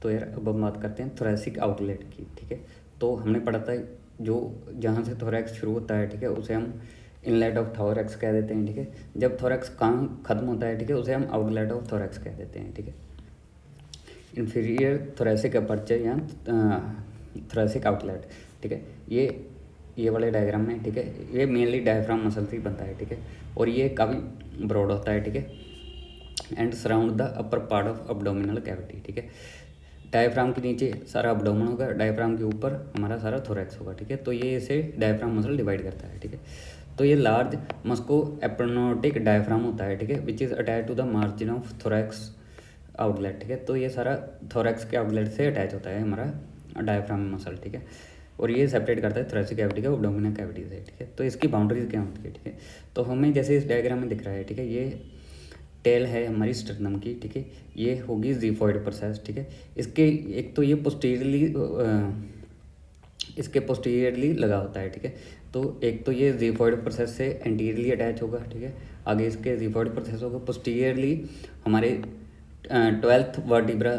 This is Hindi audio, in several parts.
तो यार अब हम बात करते हैं थोरेसिक आउटलेट की, ठीक है। तो हमने पढ़ा था जो जहाँ से थोरैक्स शुरू होता है, ठीक है, उसे हम इनलेट ऑफ थोरैक्स कह देते हैं, ठीक है। जब थोरैक्स कहाँ ख़त्म होता है, ठीक है, उसे हम आउटलेट ऑफ थोरैक्स कह देते हैं, ठीक है। इन्फीरियर थोरेसिक अपर्चर या थोरेसिक आउटलेट, ठीक है। ये वाले डायग्राम में, ठीक है, ये मेनली डायफ्राम मसल से ही बनता है, ठीक है, और ये काफ़ी ब्रॉड होता है, ठीक है, and surround the upper part of abdominal cavity, ठीक है। डायफ्राम के नीचे सारा अब्डोमेन होगा, डायफ्राम के ऊपर हमारा सारा थोरैक्स होगा, ठीक है। तो ये इसे डायफ्राम मसल डिवाइड करता है, ठीक है। तो ये लार्ज मस्को एप्रोनोटिक डायफ्राम होता है, ठीक है, which is attach to the margin of thorax outlet, ठीक है। तो ये सारा थोरैक्स के आउटलेट से अटैच होता है हमारा डायफ्राम मसल, ठीक है, और ये सेपरेट करता है थोरैसिक कैविटी का अब्डोमिनल कैविटी से, ठीक है। तो इसकी बाउंड्रीज क्या होती है, ठीक है। तो हमें जैसे इस डायग्राम में दिख रहा है, ठीक है, ये टेल है हमारी स्टर्नम की, ठीक है, ये होगी ज़िफॉइड प्रोसेस, ठीक है। इसके एक तो ये इसके पोस्टीरियरली लगा होता है, ठीक है। तो एक तो ये ज़िफॉइड प्रोसेस से एंटीरियरली अटैच होगा, ठीक है, आगे इसके ज़िफॉइड प्रोसेस होगा, पोस्टीरियरली हमारे 12th वर्टिब्रा,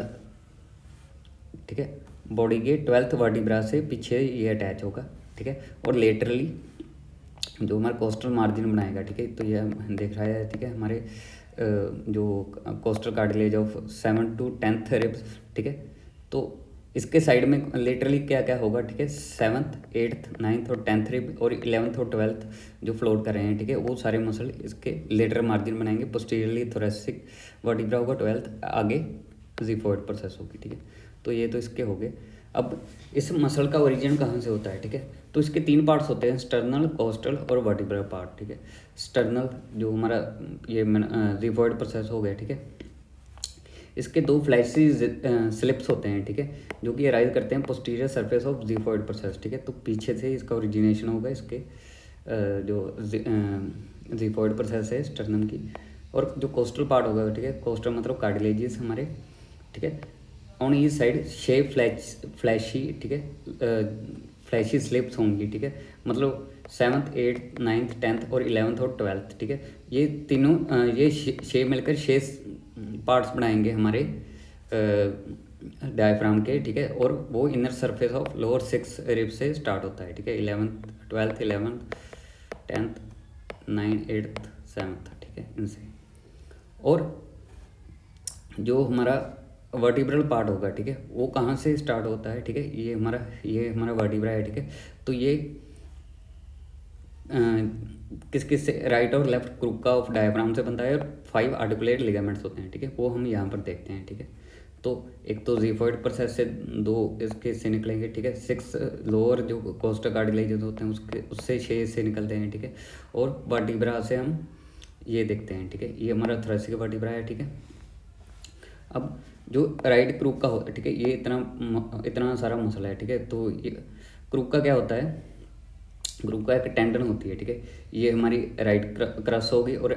ठीक है, बॉडी के 12th वर्टिब्रा से पीछे ये अटैच होगा, ठीक है, और लेटरली जो हमारा कोस्टल मार्जिन बनाएगा, ठीक है। तो ये हम देख रहा है, ठीक है, हमारे जो costal cartilage of 7th to 10th ribs, ठीक है। तो इसके साइड में लेटरली क्या क्या होगा, ठीक है, 7th 8th 9th और 10th रिब और 11th और 12th जो फ्लोट कर रहे हैं, ठीक है, वो सारे मसल इसके लेटरल मार्जिन बनाएंगे। पोस्टीरियरली थोरेसिक वर्टिब्रा होगा 12th, आगे ज़िफॉइड प्रोसेस होगी, ठीक है। तो ये तो इसके हो गए। अब इस मसल का ओरिजिन कहाँ से होता है, ठीक है। तो इसके 3 पार्ट्स होते हैं, स्टर्नल, कोस्टल और वर्टिब्रल पार्ट, ठीक है। स्टर्नल जो हमारा ये ज़िफॉइड प्रोसेस हो गया, ठीक है। इसके 2 फ्लैशी स्लिप्स होते हैं, ठीक है, जो कि अराइज करते हैं पोस्टीरियर सरफेस ऑफ ज़िफॉइड प्रोसेस, ठीक है। तो पीछे से इसका ओरिजिनेशन होगा इसके जो ज़िफॉइड प्रोसेस है स्टर्नम की। और जो कोस्टल पार्ट होगा, ठीक है, कोस्टल मतलब कार्टिलेजेस हमारे, ठीक है, on each side shape fleshy, ठीक है, फ्लैशी स्लिप्स होंगी, ठीक है। मतलब 7th 8th 9th 10th और 11th और 12th, ठीक है, ये तीनों ये शेप मिलकर 6 पार्ट्स बनाएंगे हमारे डायफ्राम के, ठीक है। और वो inner surface of lower 6 rib से स्टार्ट होता है, ठीक है, 11th 12th 11th 10th 9th 8th 7th, ठीक है, इनसे। और जो हमारा वर्टिब्रल पार्ट होगा, ठीक है, वो कहाँ से स्टार्ट होता है, ठीक है, ये हमारा वर्टिब्रा है, ठीक है। तो ये किस किस से राइट और लेफ्ट क्रूका ऑफ डायफ्राम से बनता है, और 5 आर्टिकुलेट लिगामेंट्स होते हैं, ठीक है, वो हम यहाँ पर देखते हैं, ठीक है। तो एक तो ज़िफॉइड प्रोसेस से 2 इसके से निकलेंगे, ठीक है, 6 लोअर जो कोस्टल कार्टिलेजेस होते हैं उससे 6 से निकलते हैं, ठीक है। और वर्टिब्रा से हम ये देखते हैं, ठीक है, ये हमारा थोरैसिक वर्टिब्रा है, ठीक है। अब जो राइट क्रूक का होता है, ठीक है, ये इतना सारा मसल है, ठीक है। तो ये क्रूक का क्या होता है, क्रूक का एक टेंडन होती है, ठीक है, ये हमारी राइट क्रस होगी और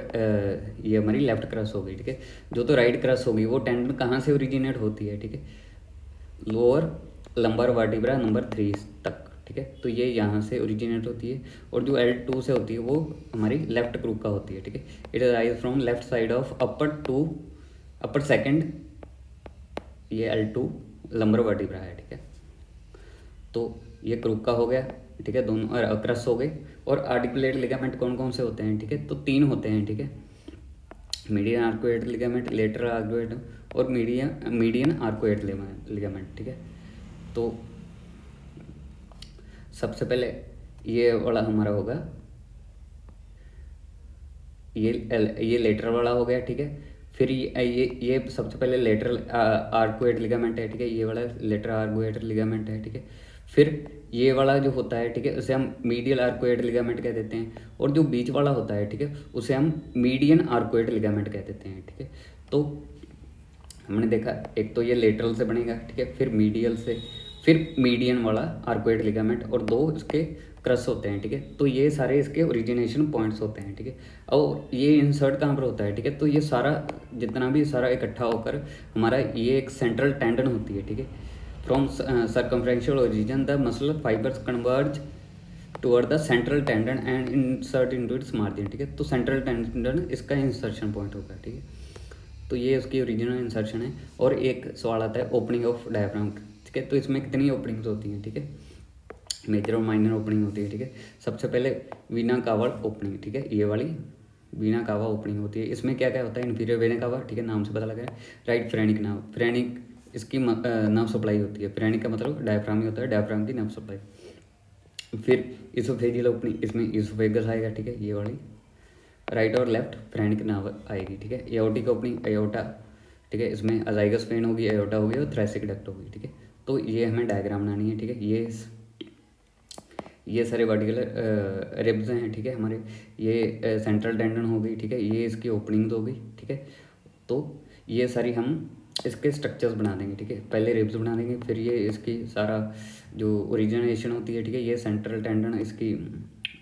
ये हमारी लेफ्ट क्रस होगी, ठीक है। जो तो राइट क्रस होगी वो टेंडन कहाँ से ओरिजिनेट होती है, ठीक है, लोअर लंबर वर्टिब्रा नंबर 3 तक, ठीक है। तो ये यहाँ से ओरिजिनेट होती है, और जो L2 से होती है वो हमारी लेफ्ट क्रूक का होती है, ठीक है। It arise from left side of upper second, ये L2 लंबर वर्टिब्रा है, ठीक है। तो ये क्रूक का हो गया, ठीक है, दोनों और क्रस हो गए। और आर्टिकुलेट लिगामेंट कौन कौन से होते हैं, ठीक है, तो 3 होते हैं, ठीक है, median arcuate ligament, lateral arcuate और मीडियन आर्कुएट लिगामेंट, ठीक है। तो सबसे पहले ये वाला हमारा होगा, ये लेटरल वाला हो गया, ठीक है। फिर ये सबसे पहले लेटरल आर्कुएट लिगामेंट है, ठीक है, ये वाला लेटरल आर्कुएट लिगामेंट है, ठीक है। फिर ये वाला जो होता है, ठीक है, उसे हम मीडियल आर्कुएट लिगामेंट कह देते हैं, और जो बीच वाला होता है, ठीक है, उसे हम मीडियन आर्कुएट लिगामेंट कह देते हैं, ठीक है। तो हमने देखा एक तो ये लेटरल से बनेगा, ठीक है, फिर मीडियल से, फिर मीडियन वाला आर्कुएट लिगामेंट, और 2 इसके क्रस होते हैं, ठीक है। तो ये सारे इसके ओरिजिनेशन पॉइंट्स होते हैं, ठीक है। और ये इंसर्ट कहाँ पर होता है, ठीक है, तो ये सारा जितना भी सारा इकट्ठा होकर हमारा ये एक सेंट्रल टेंडन होती है, ठीक है। From circumferential origin the muscle fibres converge toward the central tendon and insert into its margin, ठीक है। तो सेंट्रल टेंडन इसका इंसर्शन पॉइंट होगा, ठीक है। तो ये उसकी ओरिजिनल इंसर्शन है। और एक सवाल आता है ओपनिंग ऑफ डायफ्राम, ठीक है। तो इसमें कितनी ओपनिंग्स होती हैं, ठीक है, मेजर और माइनर ओपनिंग होती है, ठीक है। सबसे पहले वीना कावा ओपनिंग, ठीक है, ये वाली वीना कावा ओपनिंग होती है। इसमें क्या क्या होता है, इन्फीरियर वेना कावा, ठीक है, नाम से पता लगा है। राइट फ्रेनिक नाव, फ्रेनिक इसकी नर्व सप्लाई होती है। फ्रेनिक का मतलब डायफ्राम ही होता है, डायफ्राम की नर्व सप्लाई। फिर इसोफेजियल ओपनिंग, इसमें इसोफेगस आएगा, ठीक है, ये वाली। राइट और लेफ्ट फ्रेनिक नर्व आएगी, ठीक है। एओर्टिक ओपनिंग एओर्टा, ठीक है, इसमें अजाइगस वेन होगी, एओर्टा होगी और थ्रेसिक डक्ट होगी, ठीक है। तो ये हमें डायग्राम बनानी है, ठीक है। ये सारे वर्टिकल रिब्स हैं, ठीक है, हमारे। ये सेंट्रल टेंडन हो गई, ठीक है, ये इसकी ओपनिंग हो गई, ठीक है। तो ये सारी हम इसके स्ट्रक्चर्स बना देंगे, ठीक है। पहले रिब्स बना देंगे, फिर ये इसकी सारा जो ओरिजिनेशन होती है, ठीक है, ये सेंट्रल टेंडन इसकी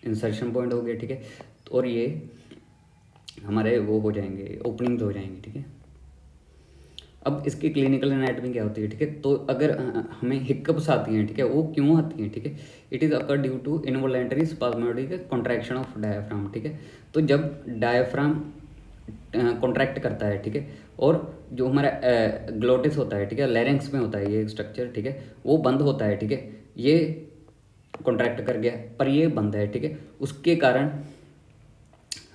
इंसर्शन पॉइंट हो गया, ठीक है। और ये हमारे वो हो जाएंगे, ओपनिंग्स हो जाएंगे, ठीक है। अब इसकी क्लिनिकल एनाटॉमी क्या होती है, ठीक है। तो अगर हमें हिक्कप्स आती हैं, ठीक है, वो क्यों आती हैं, ठीक है। It is occur due to involuntary spasmodic contraction of diaphragm, ठीक है। तो जब डायफ्राम कॉन्ट्रैक्ट करता है, ठीक है, और जो हमारा ग्लोटिस होता है, ठीक है, लैरिंक्स में होता है ये स्ट्रक्चर, ठीक है, वो बंद होता है, ठीक है। ये कॉन्ट्रैक्ट कर गया पर ये बंद है, ठीक है, उसके कारण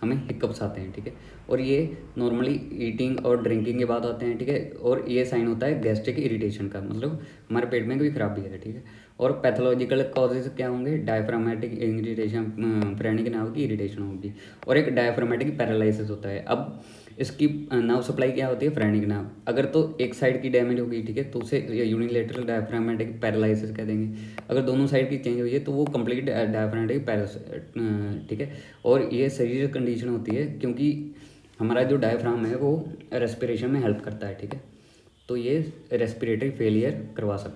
हमें हिक्कप्स आते हैं, ठीक है। और ये नॉर्मली ईटिंग और ड्रिंकिंग के बाद आते हैं, ठीक है। और ये साइन होता है गैस्ट्रिक इरिटेशन का, मतलब हमारे पेट में कोई खराबी है, ठीक है। और पैथोलॉजिकल कॉजेज क्या होंगे, डायफ्रामेटिक इरिटेशन, फ्रेनिक नर्व की इरिटेशन होगी, और एक डायफ्रामेटिक पैरालिसिस होता है। अब इसकी नर्व सप्लाई क्या होती है, फ्रेनिक नर्व। अगर तो एक साइड की डैमेज होगी, ठीक है, तो उसे यूनिलेटरल डायफ्रामेटिक पैरालिसिस कह देंगे। अगर दोनों साइड की चेंज हुई है तो वो कंप्लीट डायफ्रामेटिक पैरालिसिस, ठीक है। और ये शरीर कंडीशन होती है क्योंकि हमारा जो डायफ्राम है वो रेस्पिरेशन में हेल्प करता है, ठीक है। तो ये रेस्पिरेटरी फेलियर करवा सकता है।